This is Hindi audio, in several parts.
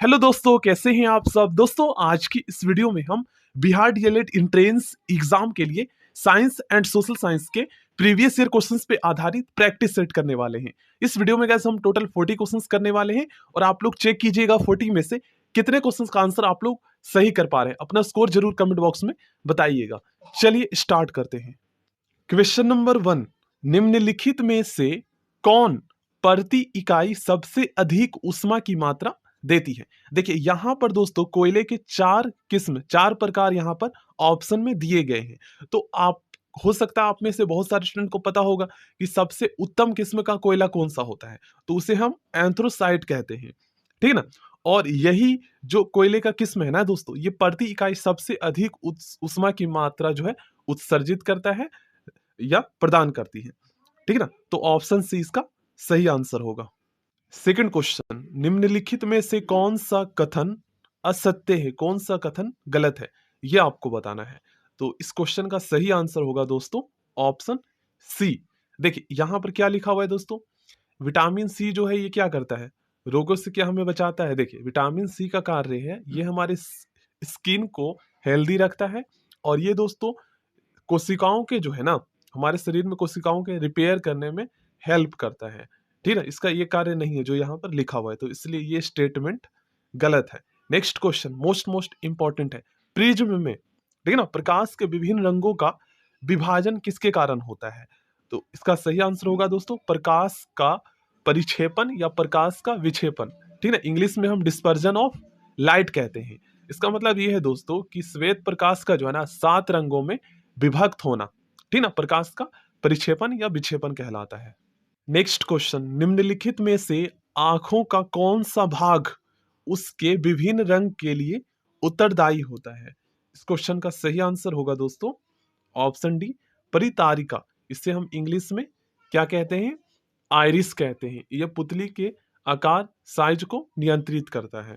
हेलो दोस्तों, कैसे हैं आप सब। दोस्तों आज की इस वीडियो में हम बिहार डीएलएड एंट्रेंस एग्जाम के लिए साइंस एंड सोशल साइंस के प्रीवियस ईयर क्वेश्चंस पे आधारित प्रैक्टिस सेट करने वाले हैं। इस वीडियो में गाइस हम टोटल 40 क्वेश्चंस करने वाले हैं और आप लोग चेक कीजिएगा 40 में से कितने क्वेश्चंस का आंसर आप लोग सही कर पा रहे हैं। अपना स्कोर जरूर कमेंट बॉक्स में बताइएगा। चलिए स्टार्ट करते हैं। क्वेश्चन नंबर 1, निम्नलिखित में से कौन प्रति इकाई सबसे अधिक ऊष्मा की मात्रा देती है। देखिए यहां पर दोस्तों कोयले के चार किस्म, चार प्रकार यहां पर ऑप्शन में दिए गए हैं। तो आप हो सकता है आप में से बहुत सारे स्टूडेंट को पता होगा कि सबसे उत्तम किस्म का कोयला कौन सा होता है, तो उसे हम एंथ्रोसाइट कहते हैं, ठीक है ना। और यही जो कोयले का किस्म है ना दोस्तों, ये प्रति इकाई सबसे अधिक ऊष्मा की मात्रा जो है उत्सर्जित करता है या प्रदान करती है, ठीक है ना। तो ऑप्शन सी इसका सही आंसर होगा। सेकंड क्वेश्चन, निम्नलिखित में से कौन सा कथन असत्य है, कौन सा कथन गलत है, यह आपको बताना है। तो इस क्वेश्चन का सही आंसर होगा दोस्तों ऑप्शन सी। देखिए यहां पर क्या लिखा हुआ है दोस्तों, विटामिन सी जो है ये क्या करता है, रोगों से क्या हमें बचाता है। देखिए विटामिन सी का कार्य है ये हमारे स्किन को हेल्दी रखता है और ये दोस्तों कोशिकाओं के जो है ना, हमारे शरीर में कोशिकाओं के रिपेयर करने में हेल्प करता है, ठीक है। इसका ये कार्य नहीं है जो यहाँ पर लिखा हुआ है, तो इसलिए ये स्टेटमेंट गलत है। नेक्स्ट क्वेश्चन मोस्ट इंपॉर्टेंट है। प्रिज्म में, ठीक है ना, प्रकाश के विभिन्न रंगों का विभाजन किसके कारण होता है। तो इसका सही आंसर होगा दोस्तों प्रकाश का परिक्षेपण या प्रकाश का विक्षेपण, ठीक है ना। इंग्लिश में हम डिस्पर्जन ऑफ लाइट कहते हैं। इसका मतलब ये है दोस्तों कि श्वेत प्रकाश का जो है ना 7 रंगों में विभक्त होना, ठीक ना, प्रकाश का परिक्षेपण या विक्षेपण कहलाता है। नेक्स्ट क्वेश्चन, निम्नलिखित में से आंखों का कौन सा भाग उसके विभिन्न रंग के लिए उत्तरदायी होता है। इस क्वेश्चन का सही आंसर होगा दोस्तों ऑप्शन डी परितारिका। इसे हम इंग्लिश में क्या कहते हैं, आइरिस कहते हैं। यह पुतली के आकार साइज को नियंत्रित करता है,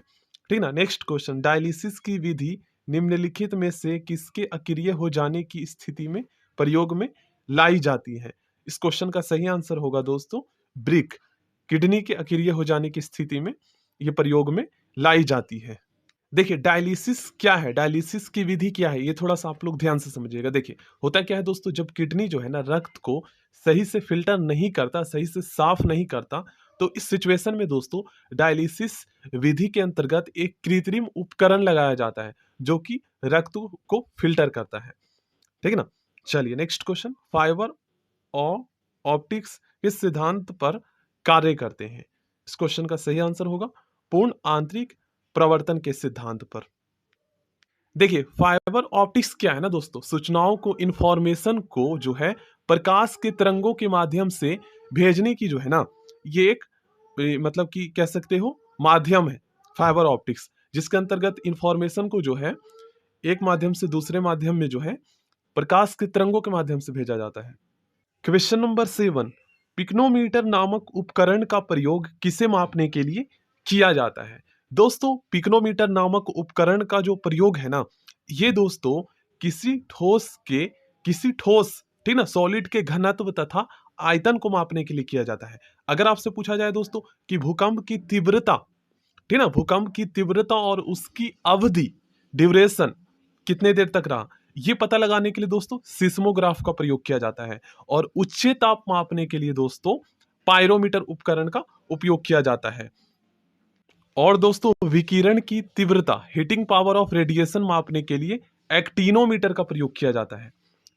ठीक ना। नेक्स्ट क्वेश्चन, डायलिसिस की विधि निम्नलिखित में से किसके अक्रिय हो जाने की स्थिति में प्रयोग में लाई जाती है। इस क्वेश्चन का सही आंसर होगा दोस्तों ब्रिक। किडनी के अक्रिय हो जाने की स्थिति में यह प्रयोग में लाई जाती है। देखिए डायलिसिस क्या है, डायलिसिस की विधि क्या है, ये थोड़ा सा आप लोग ध्यान से समझिएगा। देखिए होता क्या है दोस्तों, जब किडनी जो है ना रक्त को सही से फिल्टर नहीं करता, सही से साफ नहीं करता, तो इस सिचुएशन में दोस्तों डायलिसिस विधि के अंतर्गत एक कृत्रिम उपकरण लगाया जाता है जो कि रक्त को फिल्टर करता है, ठीक है ना। चलिए नेक्स्ट क्वेश्चन, फाइबर और ऑप्टिक्स किस सिद्धांत पर कार्य करते हैं। इस क्वेश्चन का सही आंसर होगा पूर्ण आंतरिक प्रवर्तन के सिद्धांत पर। देखिए फाइबर ऑप्टिक्स क्या है ना दोस्तों, सूचनाओं को, इंफॉर्मेशन को जो है प्रकाश के तरंगों के माध्यम से भेजने की जो है ना, ये एक मतलब कि कह सकते हो माध्यम है फाइबर ऑप्टिक्स, जिसके अंतर्गत इंफॉर्मेशन को जो है एक माध्यम से दूसरे माध्यम में जो है प्रकाश के तरंगों के माध्यम से भेजा जाता है। क्वेश्चन नंबर 7, पिक्नोमीटर नामक उपकरण का प्रयोग किसे मापने के लिए किया जाता है। दोस्तों पिक्नोमीटर नामक उपकरण का जो प्रयोग है ना, ये दोस्तों किसी ठोस, ठीक ना, सॉलिड के घनत्व तथा आयतन को मापने के लिए किया जाता है। अगर आपसे पूछा जाए दोस्तों कि भूकंप की तीव्रता, ठीक ना, भूकंप की तीव्रता और उसकी अवधि, ड्यूरेशन कितने देर तक रहा, ये पता लगाने के लिए दोस्तों सिस्मोग्राफ का प्रयोग किया जाता है। और उच्च ताप मापने के लिए दोस्तों पायरोमीटर उपकरण का उपयोग किया जाता है। और दोस्तों विकिरण की तीव्रता, हीटिंग पावर ऑफ रेडिएशन मापने के लिए एक्टिनोमीटर का प्रयोग किया जाता है,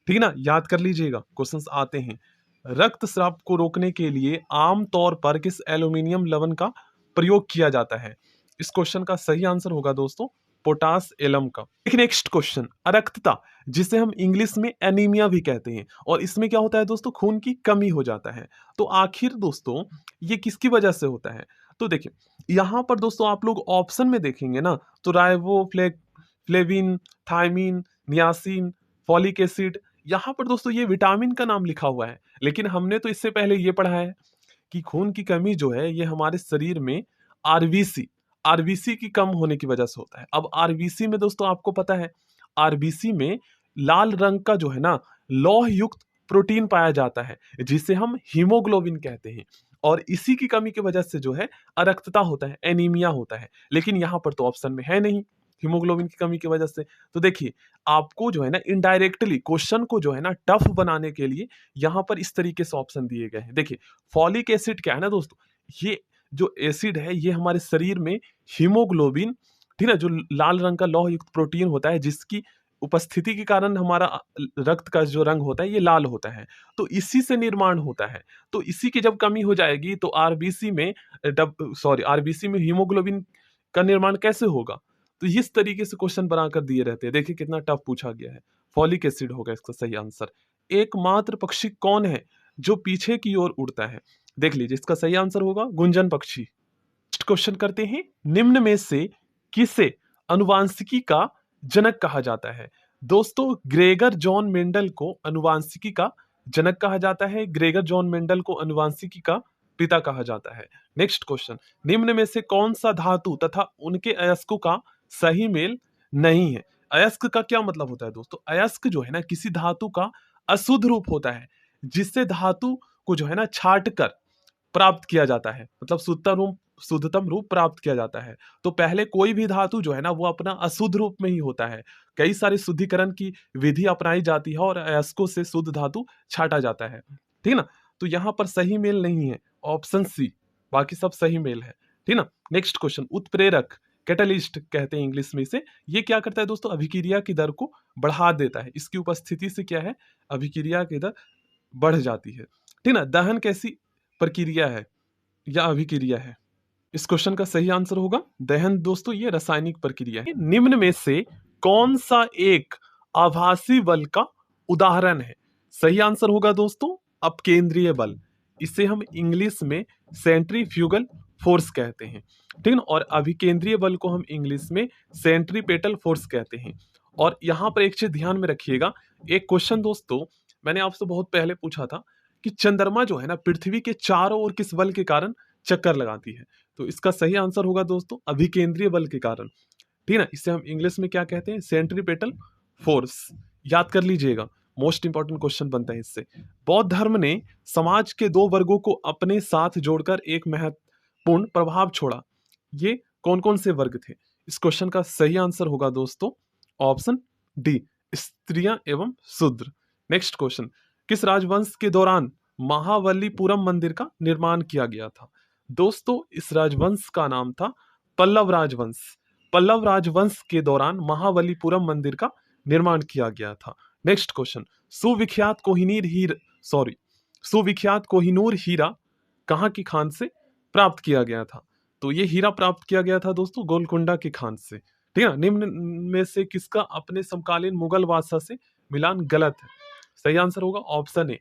ठीक है ना। याद कर लीजिएगा क्वेश्चंस आते हैं। रक्तस्राव को रोकने के लिए आमतौर पर किस एल्यूमिनियम लवण का प्रयोग किया जाता है। इस क्वेश्चन का सही आंसर होगा दोस्तों पोटास एलम का। नेक्स्ट क्वेश्चन, अरक्तता जिसे हम इंग्लिश में एनीमिया भी कहते हैं, और इसमें क्या होता है दोस्तों खून की कमी हो जाता है। तो आखिर दोस्तों ये किसकी वजह से होता है। तो देखिए यहां पर दोस्तों आप लोग ऑप्शन में देखेंगे ना, तो flavin, thiamine, niacin, folic acid, यहाँ पर दोस्तों ये विटामिन का नाम लिखा हुआ है। लेकिन हमने तो इससे पहले ये पढ़ा है कि खून की कमी जो है ये हमारे शरीर में आरबीसी की कम होने की वजह से होता है। अब आरबीसी में दोस्तों आपको पता है, आरबीसी में लाल रंग का जो है ना लौह युक्त प्रोटीन पाया जाता है जिसे हम हीमोग्लोबिन कहते हैं। और इसी की कमी की वजह से जो है अरक्तता होता है, एनीमिया होता है। लेकिन यहाँ पर तो ऑप्शन में है नहीं हीमोग्लोबिन की कमी की वजह से। तो देखिए आपको जो है ना इनडायरेक्टली क्वेश्चन को जो है ना टफ बनाने के लिए यहाँ पर इस तरीके से ऑप्शन दिए गए हैं। देखिए फॉलिक एसिड क्या है ना दोस्तों, ये जो एसिड है ये हमारे शरीर में हीमोग्लोबिन, ठीक है, जो लाल रंग का लौह युक्त प्रोटीन होता है जिसकी उपस्थिति के कारण हमारा रक्त का जो रंग होता है ये लाल होता है, तो इसी से निर्माण होता है। तो इसी की जब कमी हो जाएगी तो आरबीसी में हीमोग्लोबिन का निर्माण कैसे होगा। तो इस तरीके से क्वेश्चन बनाकर दिए रहते हैं। देखिए कितना टफ पूछा गया है। फॉलिक एसिड होगा इसका सही आंसर। एकमात्र पक्षी कौन है जो पीछे की ओर उड़ता है? देख लीजिए इसका सही आंसर होगा गुंजन पक्षी। नेक्स्ट क्वेश्चन करते हैं, निम्न में से किसे अनुवांशिकी का जनक कहा जाता है? दोस्तों ग्रेगर जॉन मेंडल को अनुवांशिकी का जनक कहा जाता है। ग्रेगर जॉन मेंडल को अनुवांशिकी का पिता कहा जाता है। नेक्स्ट क्वेश्चन, निम्न में से कौन सा धातु तथा उनके अयस्कों का सही मेल नहीं है? अयस्क का क्या मतलब होता है दोस्तों? अयस्क जो है ना किसी धातु का अशुद्ध रूप होता है जिससे धातु को जो है ना छाट कर प्राप्त किया जाता है, मतलब शुद्धतम रूप प्राप्त किया जाता है। तो पहले कोई भी धातु जो है ना वो अपना अशुद्ध रूप में ही होता है। कई सारी शुद्धिकरण की विधि अपनाई जाती है और अयस्कों से शुद्ध धातु छाटा जाता है, ठीक ना। तो यहाँ पर सही मेल नहीं है, ऑप्शन सी, बाकी सब सही मेल है, ठीक ना। नेक्स्ट क्वेश्चन, उत्प्रेरक कैटलिस्ट कहते हैं इंग्लिश में इसे। ये क्या करता है दोस्तों? अभिक्रिया की दर को बढ़ा देता है। इसकी उपस्थिति से क्या है, अभिक्रिया की दर बढ़ जाती है, ठीक ना। दहन कैसी प्रक्रिया है या अभिक्रिया है? इस क्वेश्चन का सही आंसर होगा दहन। दोस्तों ये रासायनिक प्रक्रिया है। निम्न में से कौन सा एक आभासी बल का उदाहरण है? सही आंसर होगा दोस्तों अपकेंद्रीय बल। इसे हम इंग्लिश में सेंट्रीफ्यूगल फोर्स कहते हैं, ठीक है। और अभिकेंद्रीय बल को हम इंग्लिश में सेंट्रीपेटल फोर्स कहते हैं। और यहाँ पर एक चीज ध्यान में रखिएगा, एक क्वेश्चन दोस्तों मैंने आपसे बहुत पहले पूछा था कि चंद्रमा जो है ना पृथ्वी के चारों ओर किस बल के कारण चक्कर लगाती है? तो इसका सही आंसर होगा दोस्तों अभिकेंद्रीय बल के कारण, ठीक है ना। इसे हम इंग्लिश में क्या कहते हैं? Centripetal force. याद कर लीजिएगा, मोस्ट इंपॉर्टेंट क्वेश्चन बनता है इससे। बौद्ध धर्म ने समाज के दो वर्गों को अपने साथ जोड़कर एक महत्वपूर्ण प्रभाव छोड़ा। ये कौन कौन से वर्ग थे? इस क्वेश्चन का सही आंसर होगा दोस्तों ऑप्शन डी, स्त्रियां एवं शूद्र। नेक्स्ट क्वेश्चन, किस राजवंश के दौरान महाबलीपुरम मंदिर का निर्माण किया गया था? दोस्तों इस राजवंश का नाम था पल्लव राजवंश। पल्लव राजवंश के दौरान महाबलीपुरम मंदिर का निर्माण किया गया था। नेक्स्ट क्वेश्चन, सुविख्यात कोहिनूर हीरा कहाँ की खान से प्राप्त किया गया था? तो ये हीरा प्राप्त किया गया था दोस्तों गोलकुंडा की खान से, ठीक है। निम्न में से किसका अपने समकालीन मुगल बादशाह से मिलान गलत है? सही आंसर होगा ऑप्शन ए,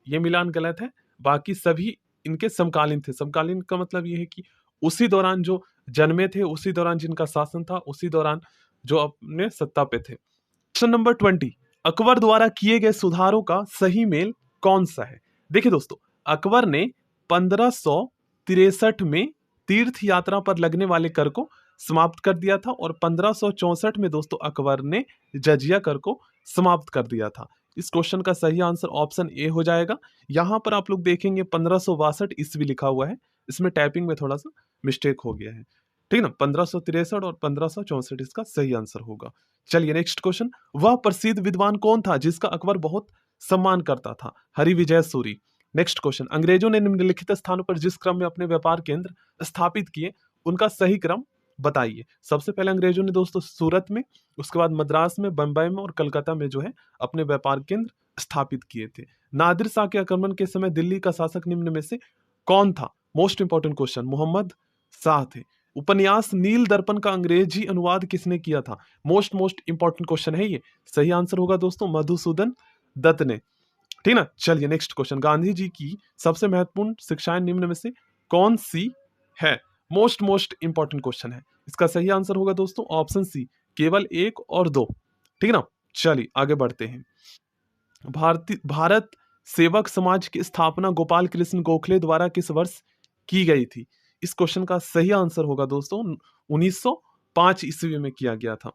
ये मिलान गलत है। बाकी सभी इनके समकालीन थे। समकालीन का मतलब ये है कि उसी दौरान जो जन्मे थे, उसी दौरान जिनका शासन था, उसी दौरान जो अपने सत्ता पे थे। क्वेश्चन नंबर 20, अकबर द्वारा किए गए सुधारों का सही मेल कौन सा है? देखिए दोस्तों अकबर ने 1563 में तीर्थ यात्रा पर लगने वाले कर को समाप्त कर दिया था और 1564 में दोस्तों अकबर ने जजिया कर को समाप्त कर दिया था। इस क्वेश्चन का सही आंसर ऑप्शन ए हो जाएगा। यहां पर आप लोग देखेंगे 1562 ईस्वी लिखा हुआ है, इसमें टाइपिंग में थोड़ा सा मिस्टेक हो गया है, ठीक ना। 1563 और 1564 इसका सही आंसर होगा। चलिए नेक्स्ट क्वेश्चन, वह प्रसिद्ध विद्वान कौन था जिसका अकबर बहुत सम्मान करता था? हरिविजय सूरी। नेक्स्ट क्वेश्चन, अंग्रेजों ने निम्नलिखित स्थानों पर जिस क्रम में अपने व्यापार केंद्र स्थापित किए उनका सही क्रम बताइए। सबसे पहले अंग्रेजों ने दोस्तों सूरत में, उसके बाद मद्रास में, बंबई में और कलकत्ता में जो है अपने व्यापार केंद्र स्थापित किए थे। नादिर शाह के आक्रमण के समय दिल्ली का शासक निम्न में से कौन था? Most important question, Mohammad Shah थे। उपन्यास नील दर्पण का अंग्रेजी अनुवाद किसने किया था? मोस्ट इंपॉर्टेंट क्वेश्चन है ये। सही आंसर होगा दोस्तों मधुसूदन दत्त ने, ठीक ना। चलिए नेक्स्ट क्वेश्चन, गांधी जी की सबसे महत्वपूर्ण शिक्षाएं निम्न में से कौन सी है? मोस्ट इंपॉर्टेंट क्वेश्चन है। इसका सही आंसर होगा दोस्तों ऑप्शन सी, केवल 1 और 2, ठीक ना। चलिए आगे बढ़ते हैं। भारत सेवक समाज की स्थापना गोपाल कृष्ण गोखले द्वारा किस वर्ष की गई थी? इस क्वेश्चन का सही आंसर होगा दोस्तों 1905 ईस्वी में किया गया था,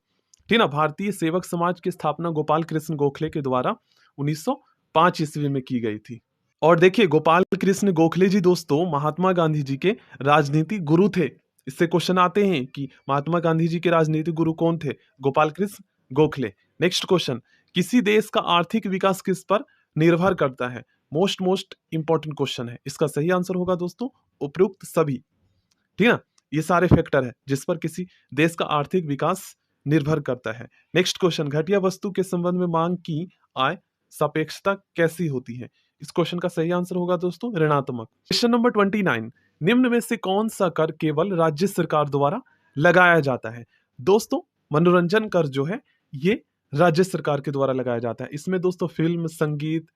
ठीक ना। भारतीय सेवक समाज की स्थापना गोपाल कृष्ण गोखले के द्वारा 1905 ईस्वी में की गई थी। और देखिए गोपाल कृष्ण गोखले जी दोस्तों महात्मा गांधी जी के राजनीतिक गुरु थे। इससे क्वेश्चन आते हैं कि महात्मा गांधी जी के राजनीतिक गुरु कौन थे? गोपाल कृष्ण गोखले। नेक्स्ट क्वेश्चन, किसी देश का आर्थिक विकास किस पर निर्भर करता है? मोस्ट इंपॉर्टेंट क्वेश्चन है। इसका सही आंसर होगा दोस्तों उपयुक्त सभी। ठीक है ना, ये सारे फैक्टर है जिस पर किसी देश का आर्थिक विकास निर्भर करता है। नेक्स्ट क्वेश्चन, घटिया वस्तु के संबंध में मांग की आय सापेक्षता कैसी होती है? इस क्वेश्चन का सही आंसर होगा दोस्तों ऋणात्मक। क्वेश्चन नंबर 29, निम्न में से कौन सा कर केवल राज्य सरकार द्वारा लगाया जाता है? दोस्तों मनोरंजन कर जो है ये राज्य सरकार के द्वारा लगाया जाता है। इसमें दोस्तों फिल्म, संगीत,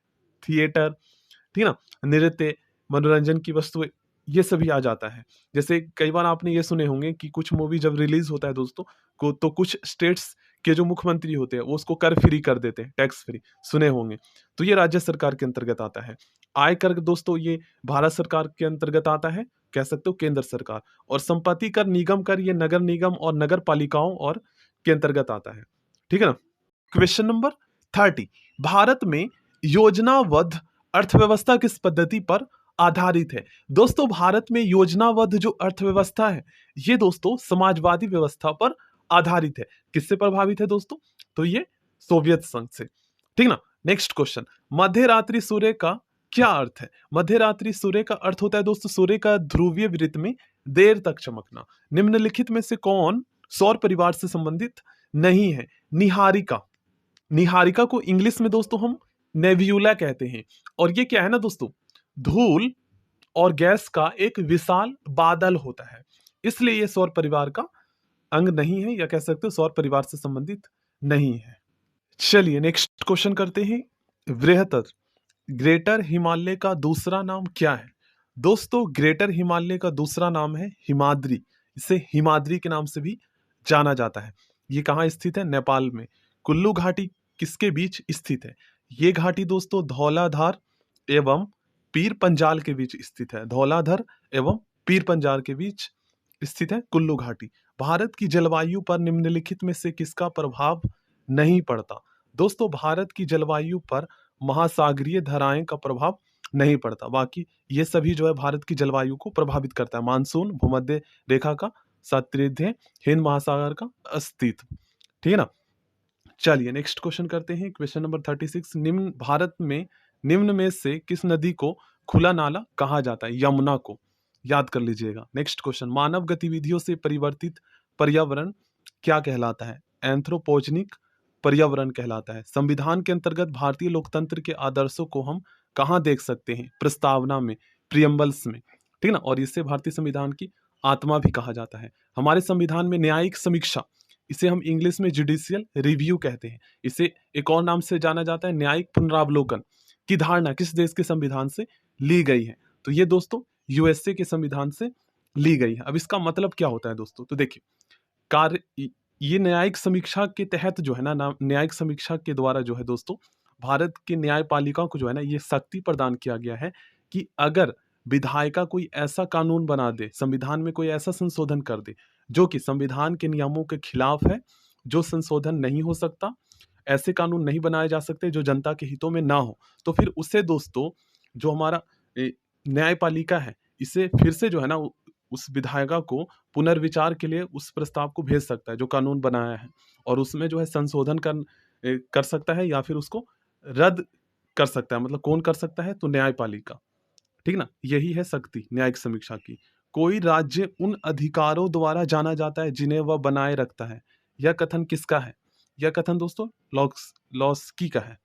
थिएटर, ठीक है ना, नृत्य, मनोरंजन की वस्तुएं, ये सभी आ जाता है। जैसे कई बार आपने ये सुने होंगे कि कुछ मूवी जब रिलीज होता है दोस्तों को, तो कुछ स्टेट्स के जो मुख्यमंत्री होते हैं वो उसको कर फ्री कर देते हैं, टैक्स फ्री, सुने होंगे। तो ये राज्य सरकार के अंतर्गत आता है। आयकर दोस्तों ये भारत सरकार के अंतर्गत आता है, कह सकते हो केंद्र सरकार। और संपत्ति कर, निगम कर, ये नगर निगम और नगर पालिकाओं और के अंतर्गत आता है। ठीक है ना। क्वेश्चन नंबर 30, भारत में योजनाबद्ध अर्थव्यवस्था किस पद्धति पर आधारित है? दोस्तों भारत में योजनाबद्ध जो अर्थव्यवस्था है ये दोस्तों समाजवादी व्यवस्था पर आधारित है। किससे प्रभावित है दोस्तों? तो ये सोवियत संघ से। ठीक ना। नेक्स्ट क्वेश्चन, मध्य रात्रि सूर्य का क्या अर्थ है? मध्य रात्रि सूर्य का अर्थ होता है दोस्तों सूर्य का ध्रुवीय वृत्त में देर तक चमकना। निम्नलिखित में से कौन सौर परिवार से संबंधित नहीं है? निहारिका। निहारिका को इंग्लिश में दोस्तों हम नेवियुला कहते हैं। और ये क्या है ना दोस्तों, धूल और गैस का एक विशाल बादल होता है, इसलिए ये सौर परिवार का अंग नहीं है, या कह सकते हो सौर परिवार से संबंधित नहीं है। चलिए नेक्स्ट क्वेश्चन करते हैं। बृहत्तर ग्रेटर हिमालय का दूसरा नाम क्या है? दोस्तों ग्रेटर हिमालय का दूसरा नाम है हिमाद्री। इसे हिमाद्री के नाम से भी जाना जाता है। ये कहाँ स्थित है? नेपाल में। कुल्लू घाटी किसके बीच स्थित है? ये घाटी दोस्तों धौलाधार एवं पीर पंजाल के बीच स्थित है। धौलाधर एवं पीर पंजाल के बीच स्थित है कुल्लू घाटी। भारत की जलवायु पर निम्नलिखित में से किसका प्रभाव नहीं पड़ता? दोस्तों भारत की जलवायु पर महासागरीय धाराएं का प्रभाव नहीं पड़ता। बाकी ये सभी जो है भारत की जलवायु को प्रभावित करता है। मानसून, भूमध्य रेखा का सातत्य, हिंद महासागर का अस्तित्व। ठीक है ना। चलिए नेक्स्ट क्वेश्चन करते हैं। क्वेश्चन नंबर 36, निम्न में से किस नदी को खुला नाला कहा जाता है? यमुना को। याद कर लीजिएगा। नेक्स्ट क्वेश्चन, मानव गतिविधियों से परिवर्तित पर्यावरण क्या कहलाता है? एंथ्रोपोजेनिक पर्यावरण कहलाता है। संविधान के अंतर्गत भारतीय लोकतंत्र के आदर्शों को हम कहाँ देख सकते हैं? प्रस्तावना में, प्रियम्बल्स में। ठीक ना। और इससे भारतीय संविधान की आत्मा भी कहा जाता है। हमारे संविधान में न्यायिक समीक्षा, इसे हम इंग्लिश में जुडिशियल रिव्यू कहते हैं। इसे एक और नाम से जाना जाता है न्यायिक पुनरावलोकन की धारणा किस देश के संविधान से ली गई है? तो ये दोस्तों यूएसए के संविधान से ली गई है। अब इसका मतलब क्या होता है दोस्तों? तो देखिए कार्य, ये न्यायिक समीक्षा के तहत जो है ना, न्यायिक समीक्षा के द्वारा जो है दोस्तों भारत के न्यायपालिका को जो है ना ये शक्ति प्रदान किया गया है कि अगर विधायिका कोई ऐसा कानून बना दे, संविधान में कोई ऐसा संशोधन कर दे जो कि संविधान के नियमों के खिलाफ है, जो संशोधन नहीं हो सकता, ऐसे कानून नहीं बनाए जा सकते जो जनता के हितों में ना हो, तो फिर उसे दोस्तों जो हमारा न्यायपालिका है इसे फिर से जो है ना उस विधायिका को पुनर्विचार के लिए उस प्रस्ताव को भेज सकता है जो कानून बनाया है, और उसमें जो है संशोधन कर सकता है या फिर उसको रद्द कर सकता है। मतलब कौन कर सकता है? तो न्यायपालिका। ठीक ना। यही है शक्ति न्यायिक समीक्षा की। कोई राज्य उन अधिकारों द्वारा जाना जाता है जिन्हें वह बनाए रखता है। यह कथन किसका है? यह कथन दोस्तों लॉस्की का है।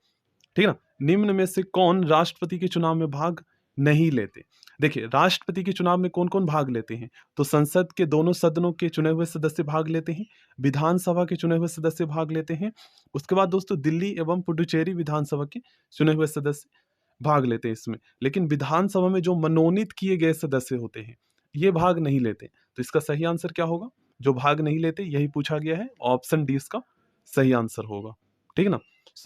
ठीक है ना। निम्न में से कौन राष्ट्रपति के चुनाव में भाग नहीं लेते? देखिए राष्ट्रपति के चुनाव में कौन कौन भाग लेते हैं? तो संसद के दोनों सदनों के चुने हुए सदस्य भाग लेते हैं, विधानसभा के चुने हुए सदस्य भाग लेते हैं, उसके बाद दोस्तों दिल्ली एवं पुडुचेरी विधानसभा के चुने हुए सदस्य भाग लेते हैं इसमें। लेकिन विधानसभा में जो मनोनीत किए गए सदस्य होते हैं ये भाग नहीं लेते। तो इसका सही आंसर क्या होगा? जो भाग नहीं लेते यही पूछा गया है, ऑप्शन डी इसका सही आंसर होगा। ठीक है ना।